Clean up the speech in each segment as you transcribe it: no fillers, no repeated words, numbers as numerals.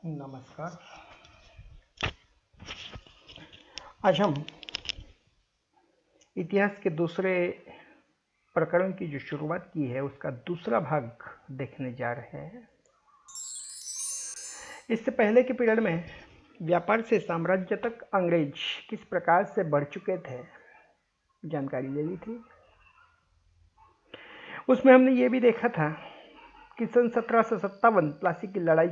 नमस्कार। आज हम इतिहास के दूसरे प्रकरण की जो शुरुआत की है उसका दूसरा भाग देखने जा रहे हैं। इससे पहले के पीरियड में व्यापार से साम्राज्य तक अंग्रेज किस प्रकार से बढ़ चुके थे जानकारी ले ली थी। उसमें हमने ये भी देखा था कि सन 1757 प्लासी की लड़ाई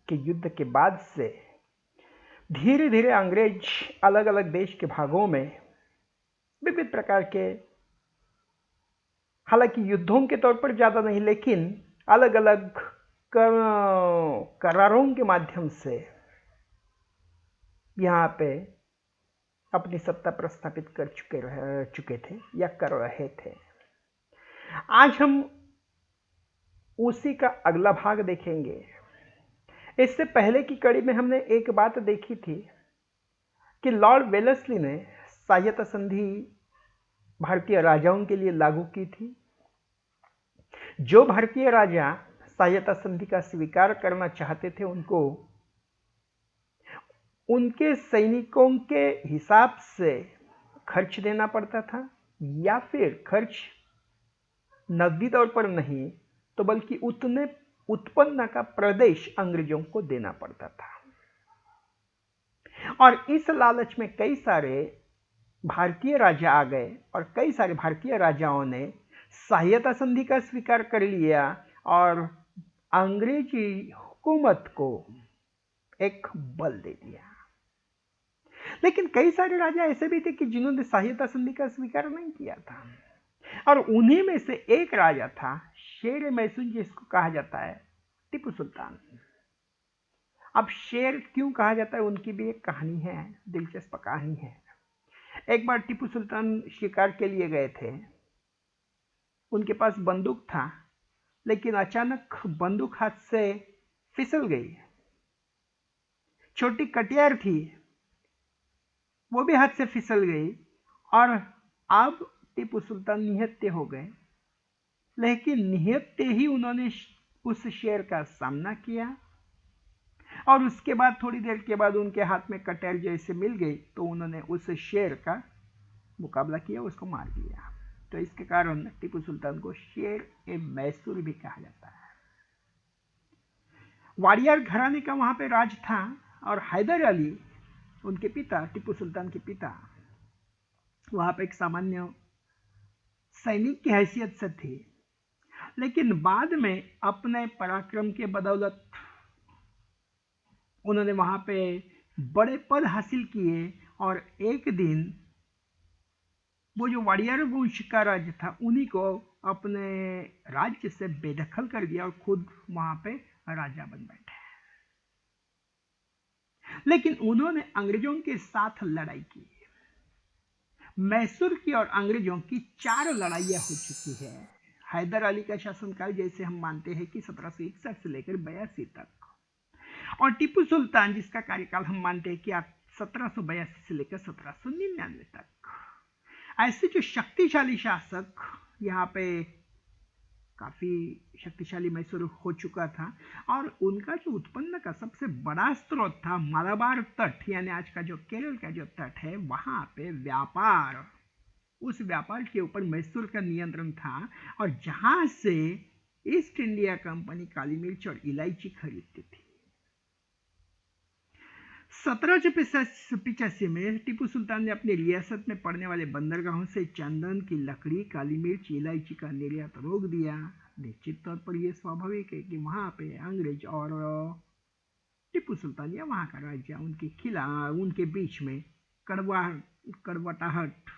के युद्ध के बाद से धीरे धीरे अंग्रेज अलग अलग देश के भागों में विविध प्रकार के, हालांकि युद्धों के तौर पर ज्यादा नहीं, लेकिन अलग अलग करारों के माध्यम से यहाँ पे अपनी सत्ता प्रस्थापित कर चुके थे या कर रहे थे। आज हम उसी का अगला भाग देखेंगे। इससे पहले की कड़ी में हमने एक बात देखी थी कि लॉर्ड वेलेस्ली ने सहायता संधि भारतीय राजाओं के लिए लागू की थी। जो भारतीय राजा सहायता संधि का स्वीकार करना चाहते थे उनको उनके सैनिकों के हिसाब से खर्च देना पड़ता था, या फिर खर्च नकदी तौर पर नहीं तो बल्कि उतने उत्पन्न का प्रदेश अंग्रेजों को देना पड़ता था। और इस लालच में कई सारे भारतीय राजा आ गए और कई सारे भारतीय राजाओं ने सहायता संधि का स्वीकार कर लिया और अंग्रेजी हुकूमत को एक बल दे दिया। लेकिन कई सारे राजा ऐसे भी थे कि जिन्होंने सहायता संधि का स्वीकार नहीं किया था, और उन्हीं में से एक राजा था शेर मैसूर, जिसको कहा जाता है टीपू सुल्तान। अब शेर क्यों कहा जाता है उनकी भी एक कहानी है, दिलचस्प कहानी है। एक बार टीपू सुल्तान शिकार के लिए गए थे। उनके पास बंदूक था, लेकिन अचानक बंदूक हाथ से फिसल गई। छोटी कटियार थी, वो भी हाथ से फिसल गई और अब टीपू सुल्तान निहत्थे हो गए। लेकिन निहत्थे ही उन्होंने उस शेर का सामना किया और उसके बाद थोड़ी देर के बाद उनके हाथ में कटियार जैसे मिल गई तो उन्होंने उस शेर का मुकाबला किया, उसको मार दिया। तो इसके कारण टीपू सुल्तान को शेर ए मैसूर भी कहा जाता है। वाडियार घराने का वहां पे राज था और हैदर अली, उनके पिता, टीपू सुल्तान के पिता, वहां पे एक सामान्य सैनिक की हैसियत से थे। लेकिन बाद में अपने पराक्रम के बदौलत उन्होंने वहां पे बड़े पद हासिल किए और एक दिन वो जो वाडियार वंश का राज्य था उन्हीं को अपने राज्य से बेदखल कर दिया और खुद वहां पे राजा बन बैठे। लेकिन उन्होंने अंग्रेजों के साथ लड़ाई की। मैसूर की और अंग्रेजों की 4 लड़ाइयां हो चुकी है। हैदर अली का शासनकाल जैसे हम मानते हैं कि 1761 से लेकर 82 तक, और टीपू सुल्तान जिसका कार्यकाल हम मानते हैं कि 1782 से लेकर 1799 तक। ऐसे जो शक्तिशाली शासक, यहाँ पे काफी शक्तिशाली मैसूर हो चुका था और उनका जो उत्पन्न का सबसे बड़ा स्रोत था मालाबार तट, यानी आज का जो केरल का जो तट है, वहां पे व्यापार, उस व्यापार के ऊपर मैसूर का नियंत्रण था और जहां से ईस्ट इंडिया कंपनी काली मिर्च और इलायची खरीदती थी। 1785 में टीपू सुल्तान ने अपनी रियासत में पड़ने वाले बंदरगाहों से चंदन की लकड़ी, काली मिर्च, इलायची का निर्यात रोक दिया। निश्चित तौर पर यह स्वाभाविक है कि वहां पे अंग्रेज और टीपू सुल्तान या वहां का राज्य उनके बीच में कड़वाहट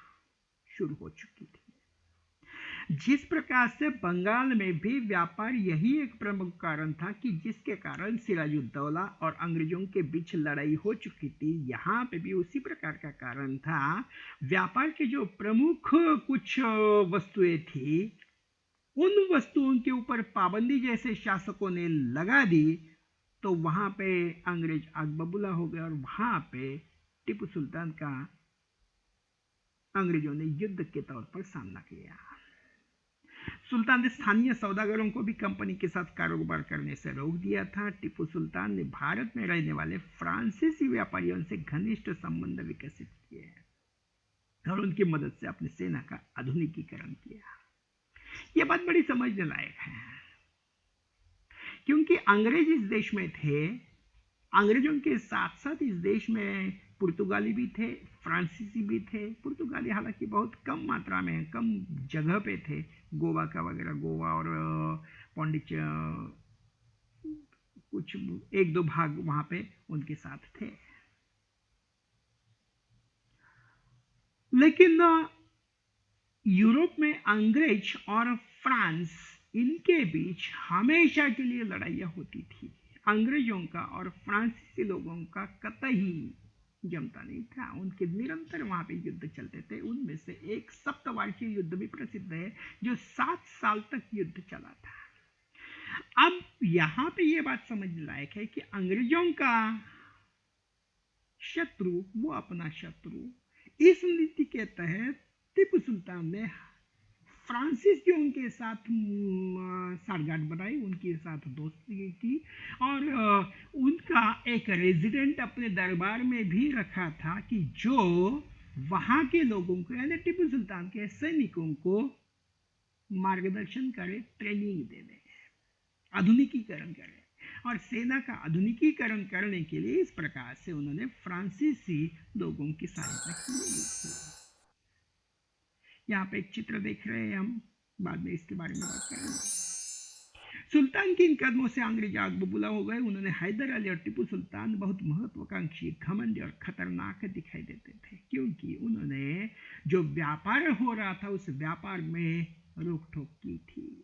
शुरू हो चुकी थी। जिस प्रकार से बंगाल में भी व्यापार यही एक प्रमुख कारण था कि जिसके कारण सिराजुद्दौला और अंग्रेजों के बीच लड़ाई हो चुकी थी, यहाँ पे भी उसी प्रकार का कारण था। व्यापार के जो प्रमुख कुछ वस्तुएं थी, उन वस्तुओं के ऊपर पाबंदी जैसे शासकों ने लगा दी तो वहां पे अंग्रेज आग बबूला हो गए और वहां पे टीपू सुल्तान का अंग्रेजों ने युद्ध के तौर पर सामना किया। सुल्तान ने स्थानीय सौदागरों को भी कंपनी के साथ कारोबार करने से रोक दिया था। टीपू सुल्तान ने भारत में रहने वाले फ्रांसीसी व्यापारियों से घनिष्ठ संबंध विकसित किए और उनकी मदद से अपनी सेना का आधुनिकीकरण किया। यह बात बड़ी समझने लायक है, क्योंकि अंग्रेज इस देश में थे। अंग्रेजों के साथ साथ इस देश में पुर्तगाली भी थे, फ्रांसीसी भी थे। पुर्तगाली हालांकि बहुत कम मात्रा में, कम जगह पे थे, गोवा का वगैरह, गोवा और पौंडीचेरी, कुछ एक दो भाग वहां पे उनके साथ थे। लेकिन यूरोप में अंग्रेज और फ्रांस, इनके बीच हमेशा के लिए लड़ाइयाँ होती थी। अंग्रेजों का और फ्रांसीसी लोगों का कतई जमता नहीं था। उनके निरंतर वहां पे युद्ध चलते थे। उनमें से एक सप्तवार्षिक युद्ध भी प्रसिद्ध है, जो 7 साल तक युद्ध चला था। अब यहां पे ये बात समझने लायक है कि अंग्रेजों का शत्रु वो अपना शत्रु। इस नीति के तहत टीपू सुल्तान ने फ्रांसीसियों के साथ साठगांठ बनाई, उनके साथ दोस्ती की और उनका एक रेजिडेंट अपने दरबार में भी रखा था कि जो वहां के लोगों को, यानी टीपू सुल्तान के सैनिकों को मार्गदर्शन करे, ट्रेनिंग देवे, आधुनिकीकरण करे। और सेना का आधुनिकीकरण करने के लिए इस प्रकार से उन्होंने फ्रांसीसी लोगों की सहायता की। यहाँ पे एक चित्र देख रहे हैं हम, बाद में इसके बारे में बात करेंगे। सुल्तान के इन कदमों से अंग्रेज आग बबूला हो गए। उन्होंने हैदर अली और टीपू सुल्तान बहुत महत्वाकांक्षी, घमंडी और खतरनाक दिखाई देते थे, क्योंकि उन्होंने जो व्यापार हो रहा था उस व्यापार में रोक टोक की थी।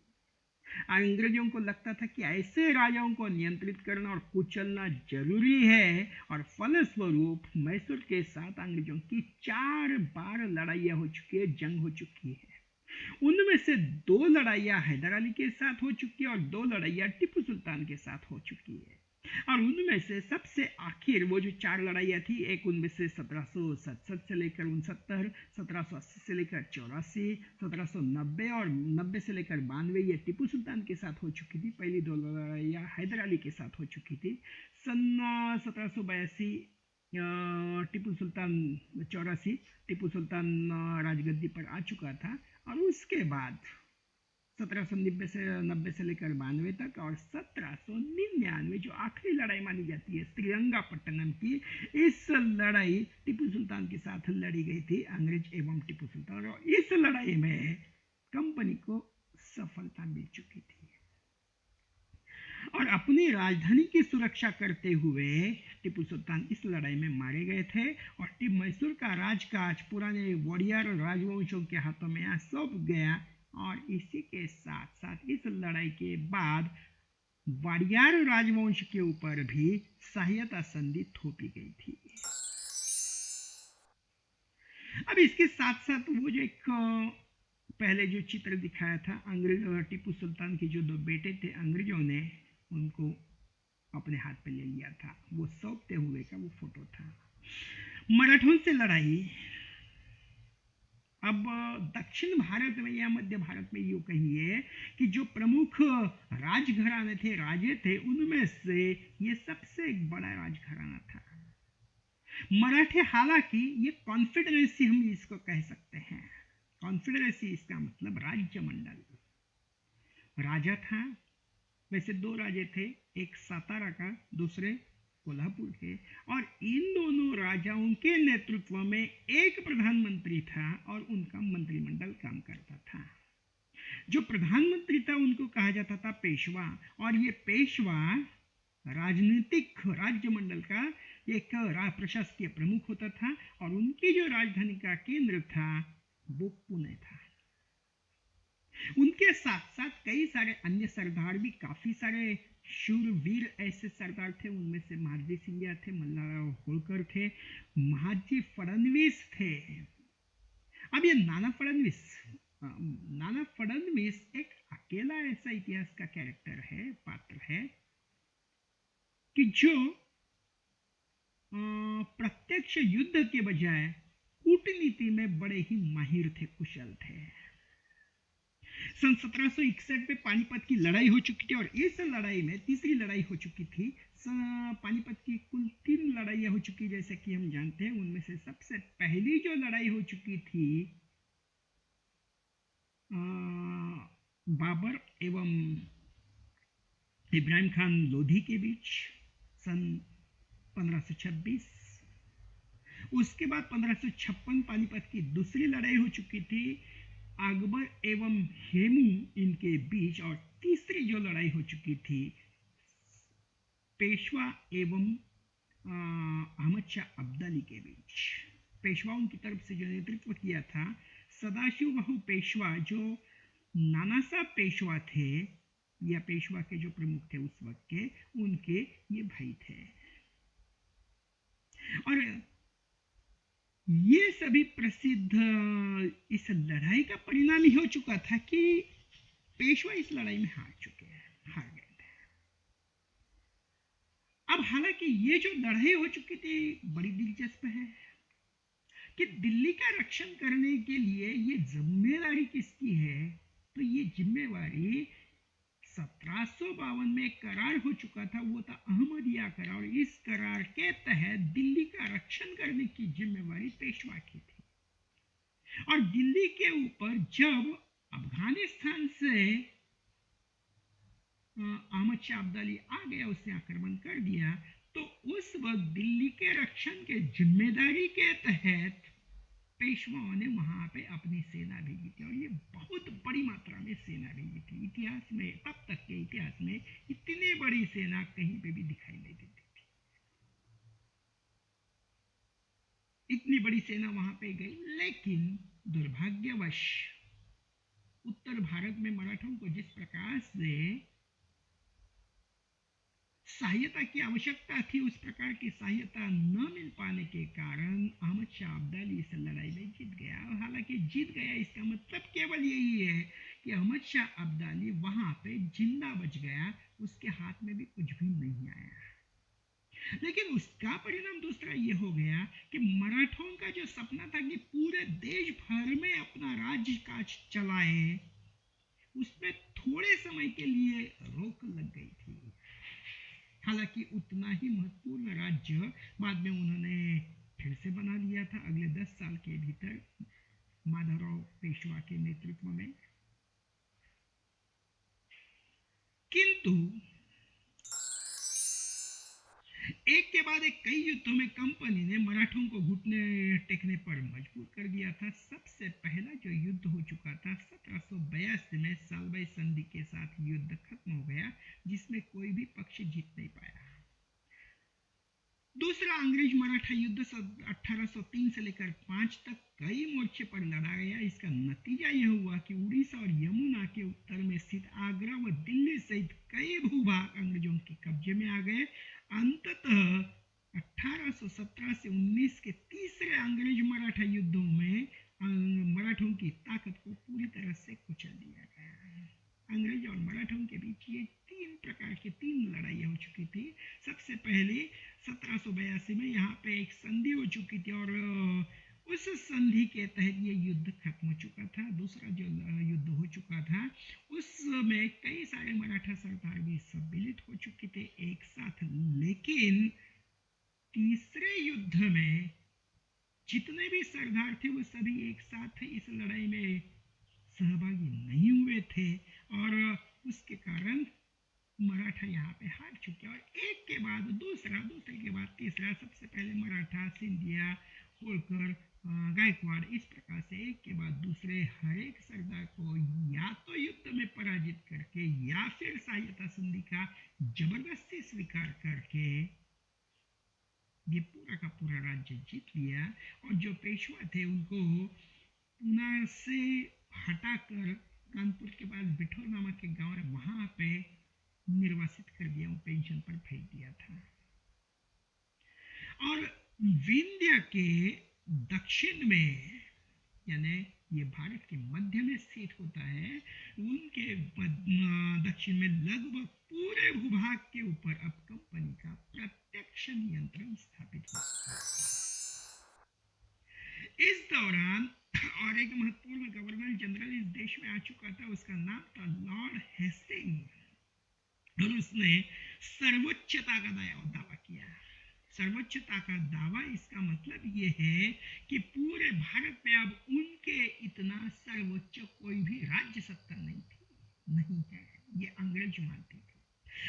अंग्रेजों को लगता था कि ऐसे राजाओं को नियंत्रित करना और कुचलना जरूरी है, और फलस्वरूप मैसूर के साथ अंग्रेजों की 4 बार लड़ाइयां हो चुकी है, जंग हो चुकी है। उनमें से 2 लड़ाइयां हैदर अली के साथ हो चुकी है और 2 लड़ाइयां टीपू सुल्तान के साथ हो चुकी है। और उनमें से सबसे आखिर वो जो 4 लड़ाइयाँ थी, एक उनमें से 1767 से लेकर 69, 1780 से लेकर 84, 1790 और 90 से लेकर 92 ये टीपू सुल्तान के साथ हो चुकी थी। पहली 2 लड़ाइयाँ हैदर अली के साथ हो चुकी थी। सन 1782 टीपू सुल्तान 84 टीपू सुल्तान राजगद्दी पर आ चुका था, और उसके बाद 1790 से लेकर 92 तक और 1799 जो आखिरी लड़ाई मानी जाती है श्रीरंगापट्टनम की, इस लड़ाई टीपू सुल्तान के साथ लड़ी गई थी, अंग्रेज एवं टीपू सुल्तान। और इस लड़ाई में कंपनी को सफलता मिल चुकी थी और अपनी राजधानी की सुरक्षा करते हुए टीपू सुल्तान इस लड़ाई में मारे गए थे। और मैसूर का राजकाज पुराने वॉरियर राजवंशों के हाथों में सौंप गया। और इसी के साथ साथ इस लड़ाई के बाद वाडियार राजवंश के ऊपर भी सहायता संधि थोपी गई थी। अब इसके साथ साथ वो जो एक पहले जो चित्र दिखाया था, अंग्रेज टीपू सुल्तान के जो 2 बेटे थे, अंग्रेजों ने उनको अपने हाथ पे ले लिया था, वो सौंपते हुए का वो फोटो था। मराठों से लड़ाई। अब दक्षिण भारत में या मध्य भारत में यूं कहिए कि जो प्रमुख राजघराने थे, राजे थे, उनमें से ये सबसे एक बड़ा राजघराना था। मराठे, हालांकि ये कॉन्फेडरेसी हम इसको कह सकते हैं। कॉन्फेडरेसी इसका मतलब राज्य मंडल। राजा था, वैसे 2 राजे थे, एक सातारा का, दूसरे कोल्हापुर के, और इन दोनों राजाओं के नेतृत्व में एक प्रधानमंत्री था और उनका मंत्रिमंडल काम करता था। जो प्रधानमंत्री था उनको कहा जाता था पेशवा, और ये पेशवा राजनीतिक राज्य मंडल का एक प्रशासकीय प्रमुख होता था, और उनकी जो राजधानी का केंद्र था वो पुणे था। उनके साथ साथ कई सारे अन्य सरदार भी, काफी सारे शूरवीर ऐसे सरदार थे। उनमें से महादजी सिंधिया थे, मल्हारराव होळकर थे, महाजी फडणवीस थे। अब ये नाना फडणवीस एक अकेला ऐसा इतिहास का कैरेक्टर है, पात्र है, कि जो प्रत्यक्ष युद्ध के बजाय कूटनीति में बड़े ही माहिर थे, कुशल थे। सन 1761 में पानीपत की लड़ाई हो चुकी थी और इस लड़ाई में तीसरी लड़ाई हो चुकी थी। पानीपत की कुल 3 लड़ाइयाँ हो चुकी जैसे कि हम जानते हैं। उनमें से सबसे पहली जो लड़ाई हो चुकी थी बाबर एवं इब्राहिम खान लोधी के बीच सन 1526। उसके बाद 1556 पानीपत की दूसरी लड़ाई हो चुकी थी अकबर एवं हेमू इनके बीच। और तीसरी जो लड़ाई हो चुकी थी पेशवा एवं अहमद शाह अब्दाली के बीच। पेशवाओं की तरफ से जो नेतृत्व किया था सदाशिव बहु पेशवा, जो नाना साहब पेशवा थे या पेशवा के जो प्रमुख थे उस वक्त के, उनके ये भाई थे। और ये सभी प्रसिद्ध इस लड़ाई का परिणाम ही हो चुका था कि पेशवा इस लड़ाई में हार गए थे। अब हालांकि ये जो लड़ाई हो चुकी थी बड़ी दिलचस्प है कि दिल्ली का रक्षण करने के लिए ये जिम्मेदारी किसकी है। तो ये जिम्मेवारी 1752 में एक करार हो चुका था, वो था अहमदिया करार। और इस करार के तहत दिल्ली का रक्षण करने की जिम्मेवारी पेशवा की थी। और दिल्ली के ऊपर जब अफगानिस्तान से अहमद शाह अब्दाली आ गया, उसने आक्रमण कर दिया, तो उस वक्त दिल्ली के रक्षण के जिम्मेदारी के तहत पेशवाओं ने वहां पे अपनी सेना भेजी थी। और ये बहुत बड़ी मात्रा में सेना भेजी थी। इतिहास में, तब तक के इतिहास में इतनी बड़ी सेना कहीं पे भी दिखाई नहीं देती थी। इतनी बड़ी सेना वहां पे गई, लेकिन दुर्भाग्यवश उत्तर भारत में मराठों को जिस प्रकार से सहायता की आवश्यकता थी उस प्रकार की सहायता न मिल पाने के कारण अहमद शाह अब्दाली इस लड़ाई में जीत गया। और हालांकि जीत गया इसका मतलब केवल यही है कि अहमद शाह अब्दाली वहां पे जिंदा बच गया, उसके हाथ में भी कुछ भी नहीं आया। लेकिन उसका परिणाम दूसरा ये हो गया कि मराठों का जो सपना था कि पूरे देश भर में अपना राज्य काज चलाए, उसमें थोड़े समय के लिए रोक लग गई थी। हालांकि उतना ही महत्वपूर्ण राज्य बाद में उन्होंने फिर से बना लिया था अगले 10 साल के भीतर माधवराव पेशवा के नेतृत्व में। किंतु एक के बाद एक कई युद्धों में कंपनी ने मराठों को घुटने टेकने पर मजबूर कर दिया था। सबसे पहला जो युद्ध हो चुका था 1782 में सालबाई संधि के साथ युद्ध खत्म हो गया, जिसमें कोई भी पक्ष जीत नहीं पाया। दूसरा अंग्रेज मराठा युद्ध 1803 से लेकर 5 तक कई मोर्चे पर लड़ा गया। इसका नतीजा यह हुआ कि उड़ीसा और यमुना के उत्तर में स्थित आगरा व दिल्ली सहित कई भूभाग अंग्रेजों के कब्जे में आ गए। अंततः 1817 से 19 के तीसरे अंग्रेज मराठा युद्धों में मराठों की ताकत को पूरी तरह से कुचल दिया गया। अंग्रेज और मराठों के बीच ये 3 प्रकार की 3 लड़ाइयाँ हो चुकी थी। सबसे पहले 1782 में यहाँ पे एक संधि हो चुकी थी और उस संधि के तहत ये युद्ध खत्म हो चुका था। दूसरा जो युद्ध हो चुका था उसमें कई सारे मराठा सरदार भी सम्मिलित हो चुके थे एक साथ। लेकिन तीसरे युद्ध में जितने भी सरदार थे वो सभी एक साथ इस लड़ाई में सहभागी नहीं हुए थे और उसके कारण मराठा यहाँ पे हार चुके। और एक के बाद दूसरा, दूसरे के बाद तीसरा, सबसे पहले मराठा, सिंधिया, होलकर, गायकवाड़, इस प्रकार से एक के बाद दूसरे हर एक सरदार को या तो युद्ध में पराजित करके या फिर सहायता संधि का जबरदस्ती स्वीकार करके ये पूरा का पूरा राज्य जीत लिया। और जो पेशवा थे उनको पूना से हटाकर कानपुर के पास बिठौर नामक के गांव है वहां पे निर्वासित कर दिया, वो पेंशन पर भेज दिया था। और विंध्य के दक्षिण में, यानी ये भारत के मध्य में स्थित होता है, उनके दक्षिण में लगभग पूरे भूभाग के ऊपर अब कंपनी का प्रत्यक्ष नियंत्रण स्थापित हुआ। इस दौरान और एक महत्वपूर्ण गवर्नर जनरल इस देश में आ चुका था था, उसका नाम था लॉर्ड हेस्टिंग, और उसने सर्वोच्चता का दावा किया। सर्वोच्चता का दावा, इसका मतलब ये है कि पूरे भारत में अब उनके इतना सर्वोच्च कोई भी राज्य सत्ता नहीं है, ये अंग्रेज मानते थे।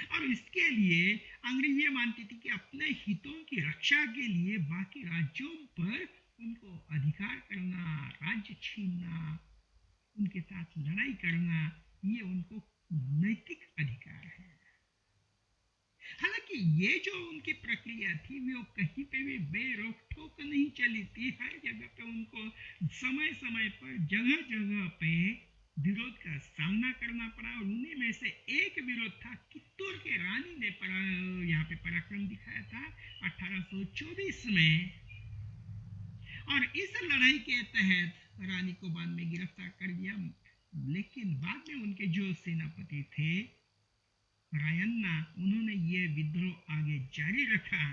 और इसके लिए अंग्रेज ये मानते थे कि अपने हितों की रक्षा के लिए बाकी राज्यों पर उनको अधिकार करना, राज्य छीनना, उनके साथ लड़ाई करना, ये उनको नैतिक अधिकार है। हालांकि ये जो उनकी प्रक्रिया थी वो कहीं पे भी बेरोक टोक नहीं चली थी। हर जगह पे उनको समय समय पर जगह जगह पे विरोध का सामना करना पड़ा, और उन्हीं में से एक विरोध था कित्तूर के रानी ने यहाँ पे पराक्रम दिखाया था 1824 में, और इस लड़ाई के तहत रानी को बाद में गिरफ्तार कर दिया। लेकिन बाद में उनके जो सेनापति थे रायन्ना, उन्होंने ये विद्रोह आगे जारी रखा।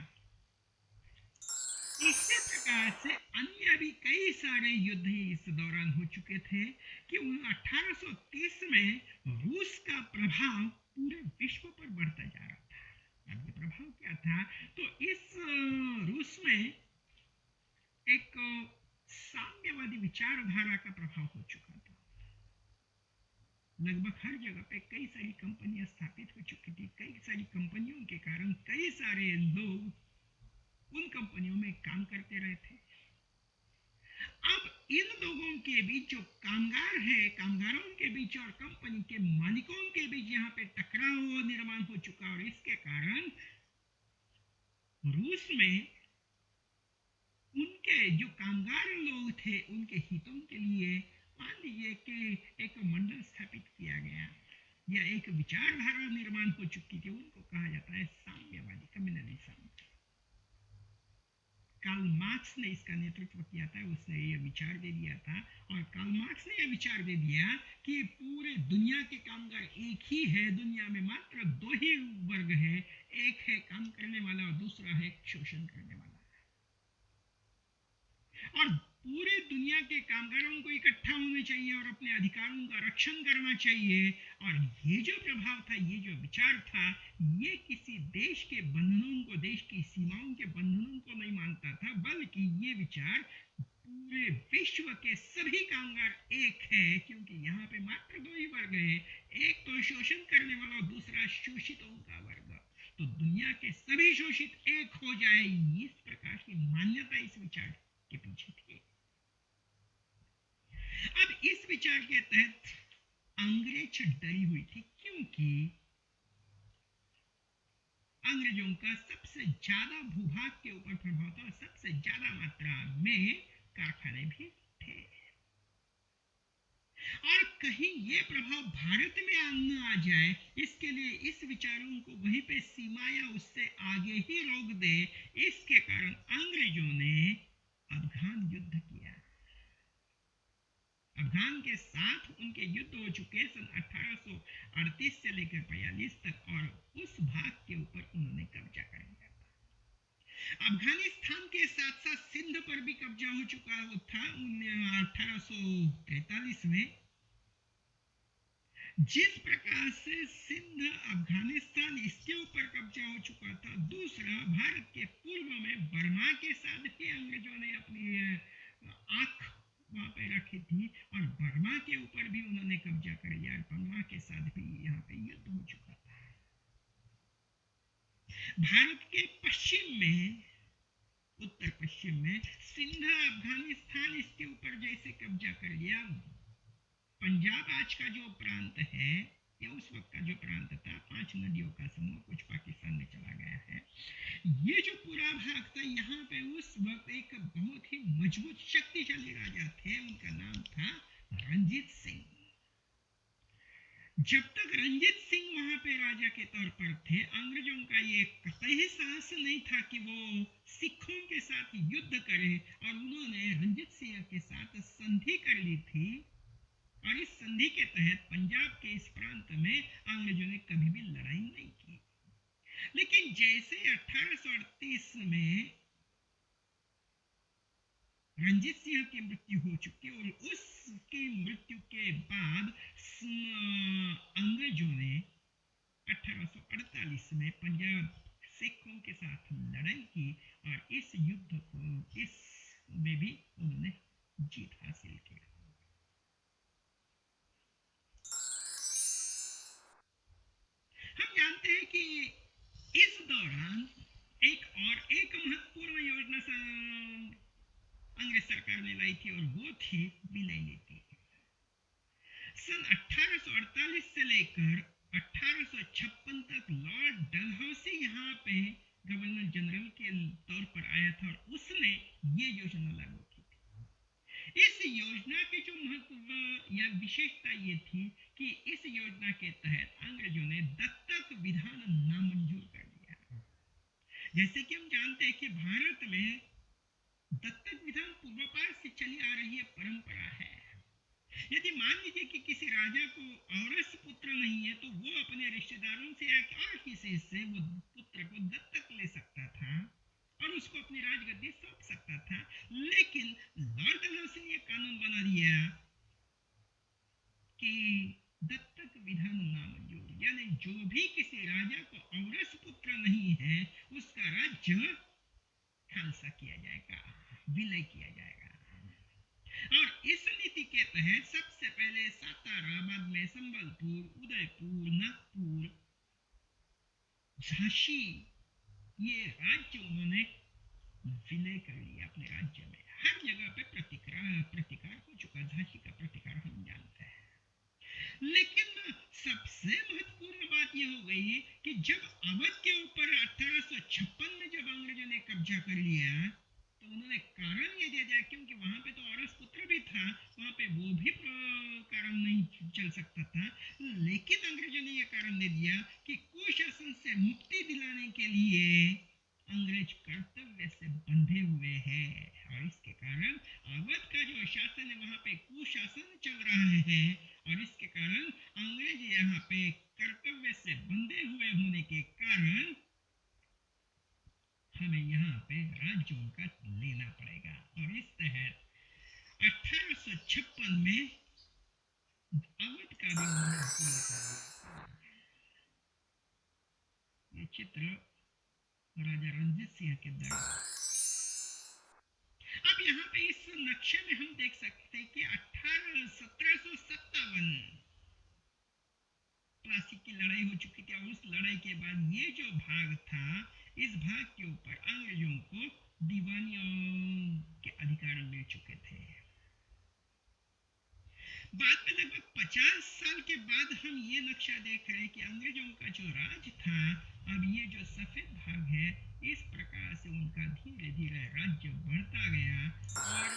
इसी प्रकार से अन्य भी कई सारे युद्ध इस दौरान हो चुके थे कि 1830 में रूस का प्रभाव पूरे विश्व पर बढ़ता जा रहा था। अब ये प्रभाव क्या था, तो इस रूस में एक साम्यवादी विचारधारा का प्रभाव हो चुका था। लगभग हर जगह पे कई सारी कंपनियां स्थापित हो चुकी थी। कई सारी कंपनियों के कारण कई सारे लोग उन कंपनियों में काम करते रहे थे। अब इन लोगों के बीच जो कामगार है, कामगारों के बीच और कंपनी के मालिकों के बीच यहाँ पे टकराव निर्माण हो चुका, और इसके कारण रूस में उनके जो कामगार लोग थे उनके हितों के लिए मान लीजिए कि एक मंडल स्थापित किया गया, या एक विचारधारा निर्माण हो चुकी थी। उनको कहा जाता है साम्यवादी, कम्युनलिज्म। कार्ल मार्क्स ने इसका नेतृत्व किया था, उसने ये विचार दे दिया था, और कार्ल मार्क्स ने ये विचार दे दिया कि पूरे दुनिया के कामगार एक ही है, दुनिया में मात्र दो ही वर्ग है, एक है काम करने वाला और दूसरा है शोषण करने वाला। और पूरे दुनिया के कामगारों को इकट्ठा होना चाहिए और अपने अधिकारों का रक्षण करना चाहिए। और ये जो प्रभाव था, ये जो विचार था, ये किसी देश के बंधनों को, देश की सीमाओं के बंधनों को नहीं मानता था, बल्कि ये विचार पूरे विश्व के सभी कामगार एक है, क्योंकि यहाँ पे मात्र दो ही वर्ग है, एक तो शोषण करने वाला और दूसरा शोषितों का वर्ग। तो दुनिया के सभी शोषित एक हो जाए, इस प्रकार की मान्यता इस विचार के पीछे थी। अब इस विचार के तहत अंग्रेज डरी हुई थी, क्योंकि अंग्रेजों का सबसे ज्यादा भूभाग के ऊपर प्रभाव था, सबसे ज्यादा मात्रा में कारखाने भी थे, और कहीं ये प्रभाव भारत में न आ जाए, इसके लिए इस विचारों को वहीं पे सीमा या उससे आगे ही रोक दे। इसके कारण अंग्रेजों ने अफगान युद्ध किया। अफगान के साथ उनके युद्ध हो चुके सन 1838 से लेकर 42 तक, और उस भाग के ऊपर उन्होंने कब्जा कर लिया था। अफगानिस्तान के साथ साथ सिंध पर भी कब्जा हो चुका था 1843 में। जिस प्रकार से सिंध, अफगानिस्तान इसके ऊपर कब्जा हो चुका था, दूसरा भारत के पूर्व में बर्मा के साथ भी अंग्रेजों ने अपनी आंख वहां पे रखी थी, और बर्मा के ऊपर भी उन्होंने कब्जा कर लिया। बर्मा के साथ भी यहाँ पे युद्ध हो चुका था। भारत के पश्चिम में, उत्तर पश्चिम में सिंध, अफगानिस्तान इसके ऊपर जैसे कब्जा कर लिया, पंजाब आज का जो प्रांत है, या उस वक्त का जो प्रांत था, 5 नदियों का समूह, कुछ पाकिस्तान में चला गया है, ये जो पूरा भाग था, यहाँ पे उस वक्त एक बहुत ही मजबूत शक्तिशाली राजा थे, उनका नाम था रंजीत सिंह। जब तक रंजीत सिंह वहां पे राजा के तौर पर थे, अंग्रेजों का ये कतई साहस नहीं था कि वो सिखों के साथ युद्ध करें, और उन्होंने रंजीत सिंह के साथ संधि कर ली थी, और इस संधि के तहत पंजाब के इस प्रांत में अंग्रेजों ने कभी भी लड़ाई नहीं की। लेकिन जैसे 1838 में रंजीत सिंह की मृत्यु हो चुकी और उसकी मृत्यु के बाद अंग्रेजों ने 1848 में पंजाब सिखों के साथ लड़ाई की और इस युद्ध को इस में भी उन्होंने जीत हासिल की। हम जानते हैं कि इस दौरान एक महत्वपूर्ण योजना अंग्रेज सरकार ने लाई थी और वो थी विलय नीति। सन 1848 से लेकर 1856 तक लॉर्ड डलहौसी यहाँ पे गवर्नर जनरल के तौर पर आया था और उसने ये योजना लागू की थी। इस योजना की जो महत्व या विशेषता ये थी कि इस योजना के तहत अंग्रेजों ने दत्तक विधान नामंजूर कर दिया। जैसे कि हम जानते हैं कि भारत में दत्तक विधान पूर्वापार से चली आ रही है, परंपरा है। यदि मान लीजिए कि किसी राजा को औरस पुत्र नहीं है तो वो अपने रिश्तेदारों से या और किसी से वो पुत्र को दत्तक ले सकता था और उसको अपनी राजगद्दी सौंप सकता था। लेकिन लॉर्ड डलहौसी ने कानून बना दिया कि दत्तक विधान नामंजूर, यानी जो भी किसी राजा को औरस पुत्र नहीं है उसका राज्य खालसा किया जाएगा, विलय किया जाएगा। और इस नीति के तहत सबसे पहले सातारा, बाद में संबलपुर, उदयपुर, नागपुर, झांसी, ये राज्य उन्होंने विलय कर लिया अपने राज्य में। हर जगह पे प्रतिकार हो चुका। झांसी का प्रतिकार हम जानते हैं। लेकिन सबसे महत्वपूर्ण बात यह हो गई कि जब अवध के ऊपर 1856 में जब अंग्रेजों ने कब्जा कर लिया तो उन्होंने कारण ये दे दिया, क्योंकि वहां पे तो औरस पुत्र भी था, वहां पे वो भी कारण नहीं चल सकता था। लेकिन अंग्रेजों ने ये कारण दे दिया कि कुशासन से मुक्ति दिलाने के लिए अंग्रेज कर्तव्य से बंधे हुए हैं और इसके कारण अवध का जो शासन है वहां पे कुशासन चल रहा है और इसके कारण अंग्रेज यहाँ पे कर्तव्य से बंधे हुए होने के कारण हमें यहाँ पे राज्य उनका लेना पड़ेगा। और इस तहत 1856 में अवध का भी उन्होंने विलय कर दिया। ये चित्र राजा रणजीत सिंह के द्वारा। अब यहाँ पे इस नक्शे में हम देख सकते हैं कि 1757 प्लासी की लड़ाई हो चुकी थी और उस लड़ाई के बाद ये जो भाग था, इस भाग के ऊपर अंग्रेजों को दीवानियों के अधिकार मिल चुके थे। बाद में लगभग 50 साल के बाद हम ये नक्शा देख रहे हैं कि अंग्रेजों का जो राज था, अब ये जो सफेद भाग है, इस प्रकार से उनका धीरे धीरे राज्य बढ़ता गया और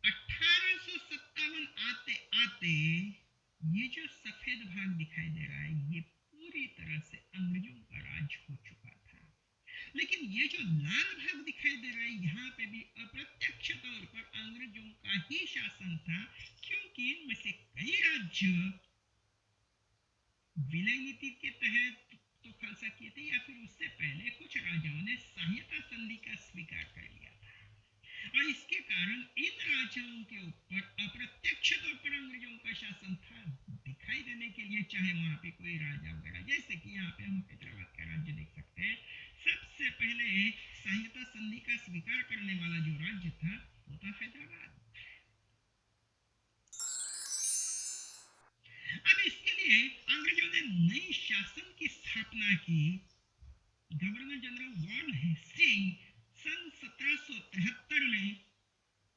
1857 आते आते ये जो सफेद भाग दिखाई दे रहा है, ये पूरी तरह से अंग्रेजों का राज हो चुका था। लेकिन ये जो लाल भाग दिखाई दे रहा है, यहाँ पे भी अप्रत्यक्ष तौर पर अंग्रेजों का ही शासन था, क्योंकि इनमें से कई राज्य विलय नीति के तहत तो खालसा किए थे या फिर उससे पहले कुछ राजाओं ने सहायता संधि का स्वीकार कर लिया था और इसके कारण इन राजाओं के ऊपर अप्रत्यक्ष तौर पर अंग्रेजों का शासन था दिखाई देने के लिए, चाहे वहां पे कोई राजा वगैरह, जैसे कि यहाँ पे हम हैदराबाद का राज्य देख सकते हैं। सबसे पहले सहायता संधि का स्वीकार करने वाला जो राज्य था वो था हैदराबाद। अब इसके लिए अंग्रेजों ने नई शासन की स्थापना की। गवर्नर जनरल वॉन हेस्टिंग सन 1773 में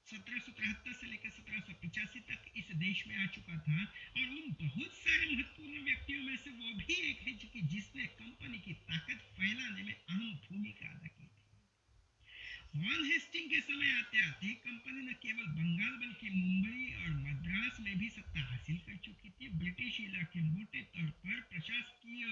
1773 से लेकर 1785 तक इस देश में आ चुका था और उन बहुत सारे महत्वपूर्ण व्यक्तियों में से वो भी एक है जिसने कंपनी की ताकत फैलाने में अहम भूमिका अदा की थी। वॉन हेस्टिंग के समय आते आते कंपनी न केवल बंगाल बल्कि मुंबई और मद्रास में भी सत्ता हासिल कर चुकी थी। ब्रिटिश इलाके मोटे तौर पर प्रशासकीय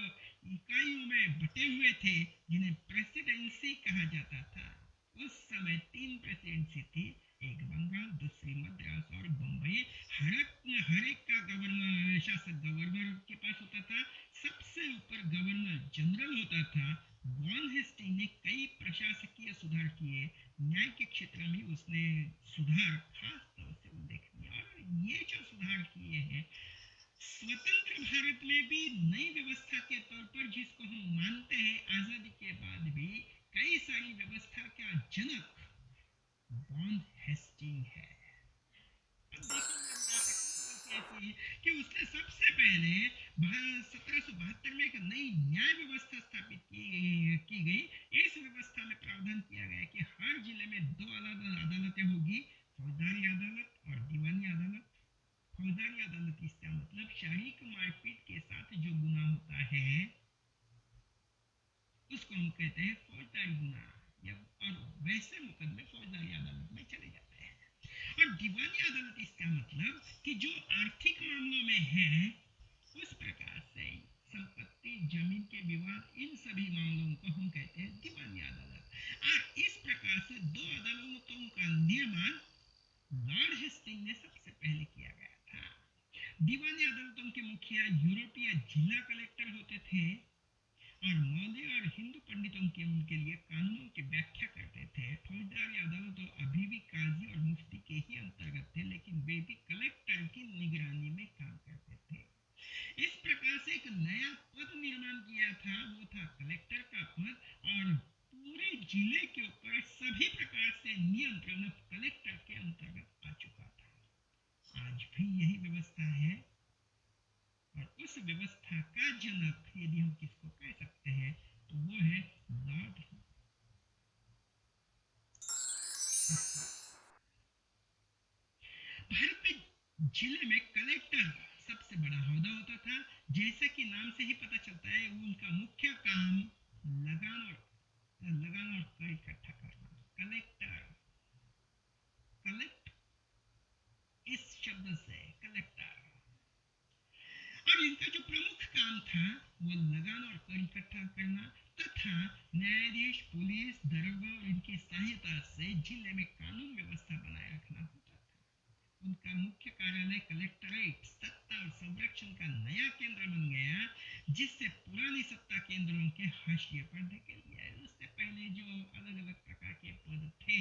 इकाइयों में बटे हुए थे जिन्हें प्रेसिडेंसी कहा जाता था। उस समय 3 प्रेसिडेंसी थी, एक बंगाल, दूसरी मद्रास और बम्बई। हर एक का गवर्नर शासक गवर्नर के पास होता था, सबसे ऊपर गवर्नर जनरल होता था। वॉन हेस्टिंग ने कई प्रशासकीय सुधार किए। न्याय के क्षेत्र में उसने सुधार खास तौर से उल्लेखनीय, और ये जो सुधार किए हैं, स्वतंत्र भारत में भी नई व्यवस्था के तौर पर, जिसको हम मानते हैं आजादी के बाद भी कई सारी व्यवस्था का जनक वॉन हेस्टिंग है। अब देखेंगे ऐसी है कि उसने सबसे पहले 1772 में एक नई न्याय व्यवस्था स्थापित की गई। इस व्यवस्था में प्रावधान किया गया कि हर जिले में दो अलग अदालतें होगी, फौजदारी अदालत और दीवानी अदालत। फौजदारी अदालत, इसका मतलब शारीरिक मारपीट के साथ जो गुनाह होता है उसको हम कहते हैं फौजदारी गुनाह, और वैसे मुकदमे फौजदारी अदालत में चले जाते हैं। और दीवानी अदालत, इसका मतलब कि जो आर्थिक मामलों में है, उस प्रकार से संपत्ति, जमीन के विवाद, इन सभी मामलों को हम कहते हैं दीवानी अदालत। और इस प्रकार से दो अदालतों का निर्माण लॉर्ड हेस्टिंग ने सबसे पहले किया गया था। दीवानी अदालतों के मुखिया यूरोपीय जिला कलेक्टर होते थे, और मौलवी और हिंदू पंडितों के उनके लिए कानूनों की व्याख्या करते थे। फौजदारी अदालतों अभी भी काजी और मुफ्ती के ही अंतर्गत थे, लेकिन वे भी कलेक्टर की निगरानी में काम करते थे। इस प्रकार से एक नया पद निर्माण किया था, वो था कलेक्टर का पद, और पूरे जिले के ऊपर सभी प्रकार से नियंत्रण कलेक्टर के अंतर्गत आ चुका था। आज भी यही व्यवस्था है, और उस व्यवस्था का जनक यदि हम किसको कह सकते हैं तो वो है लॉर्ड। भारत में जिले में कलेक्टर सबसे बड़ा ओहदा होता था। जैसा कि नाम से ही पता चलता है, उनका मुख्य काम लगान और कर इकट्ठा करना। कलेक्टर, कलेक्ट, इस शब्द से कलेक्टर। और इनका जो प्रमुख काम था वो लगान और कर इकट्ठा करना तथा न्यायाधीश, पुलिस, दरोगा और इनकी सहायता से जिले में कानून व्यवस्था बनाए रखना होता था। उनका मुख्य कार्यालय कलेक्टरेट सत्ता और संरक्षण का नया केंद्र बन गया, जिससे पुरानी सत्ता केंद्रों के हाशिए पर धकेल दिया। उससे पहले जो अलग अलग प्रकार के पद थे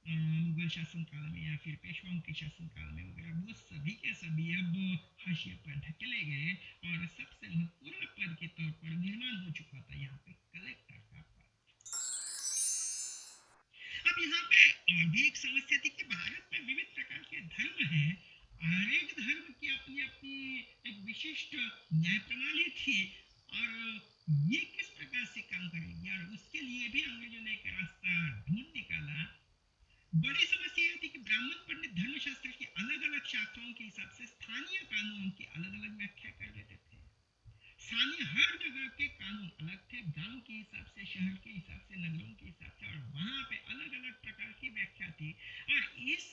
मुगल शासनकाल में या फिर पेशवाओं के शासनकाल में वगैरह, वो सभी के सभी अब हाशिए पर ढकेले गए, और सबसे महत्वपूर्ण पद के तौर पर निर्माण हो चुका था यहाँ पे कलेक्टर का पद। अब यहाँ पे और भी एक समस्या थी कि भारत में विविध प्रकार के धर्म हैं, हर एक धर्म की अपनी अपनी एक विशिष्ट न्याय प्रणाली थी, और ये किस प्रकार से काम करेगी, और उसके लिए भी अंग्रेजों ने एक रास्ता ढूंढ निकाला। बड़ी समस्या यह थी कि ब्राह्मण पंडित धर्मशास्त्र की अलग अलग शाखाओं के हिसाब से स्थानीय कानूनों की अलग अलग व्याख्या कर देते थे। स्थानीय हर जगह के कानून अलग थे, गांव के हिसाब से, शहर के हिसाब से, नगरों के हिसाब से, और वहां पे अलग अलग प्रकार की व्याख्या थी। और इस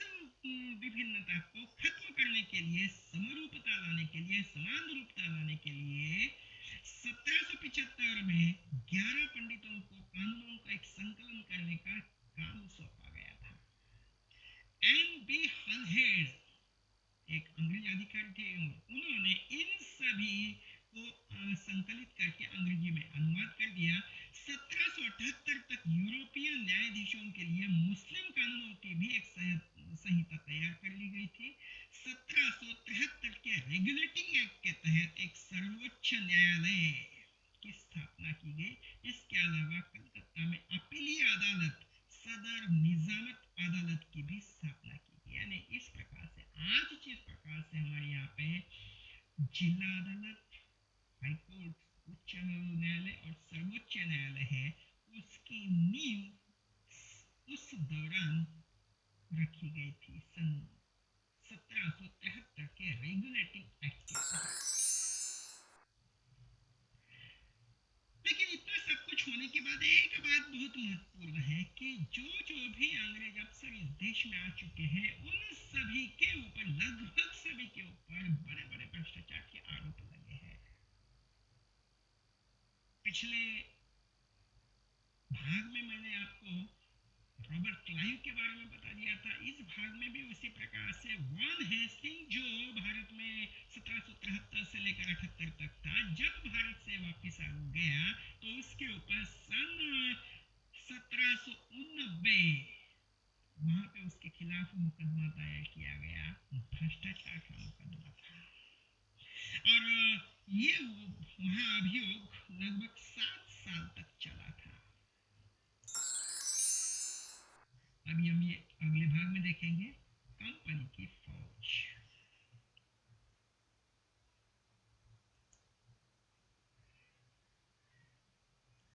विभिन्नता को खत्म करने के लिए, समरूपता लाने के लिए, समान रूपता लाने के लिए 1775 में 11 पंडितों को कानूनों का एक संकलन करने का काम सौंपा गया था। एन बी हलहेड एक अंग्रेजी अधिकारी थे, उन्होंने इन सभी को संकलित करके अंग्रेजी में अनुवाद कर दिया। 1778 तक यूरोपीय न्यायाधीशों के लिए मुस्लिम कानूनों की भी एक संहिता तैयार कर ली गई थी। 1773 के रेगुलेटिंग एक्ट के तहत एक सर्वोच्च न्यायालय की स्थापना की गई। इसके अलावा कलकत्ता में अपीलीय अदालत, सदर निजामत अदालत की भी स्थापना की गई। यानी इस प्रकार से आज जिस प्रकार से हमारे यहाँ पे जिला अदालत, हाईकोर्ट, उच्च न्यायालय और सर्वोच्च न्यायालय है, उसकी नींव उस दौरान रखी गई थी, सन 1773 के रेगुलेटिंग एक्ट के तहत। लेकिन इतना सब कुछ होने के बाद एक बात बहुत महत्वपूर्ण है कि जो भी अंग्रेज अफसर इस देश में आ चुके हैं, उन सभी के ऊपर, लगभग सभी के ऊपर बड़े बड़े भ्रष्टाचार के आरोप लगे हैं। पिछले भाग में मैंने आपको रॉबर्ट क्लाइव के बारे में बता दिया था। इस भाग में भी उसी प्रकार से वॉन हेस्टिंग, जो भारत में 1773 से लेकर 78 तक था। जब भारत से वापस आ गया तो उसके ऊपर सन 1789 वहां पे उसके खिलाफ मुकदमा दायर किया गया, भ्रष्टाचार का मुकदमा था। और ये महाअभियोग लगभग 7 साल तक चला था। अभी हम ये अगले भाग में देखेंगे कंपनी की फौज।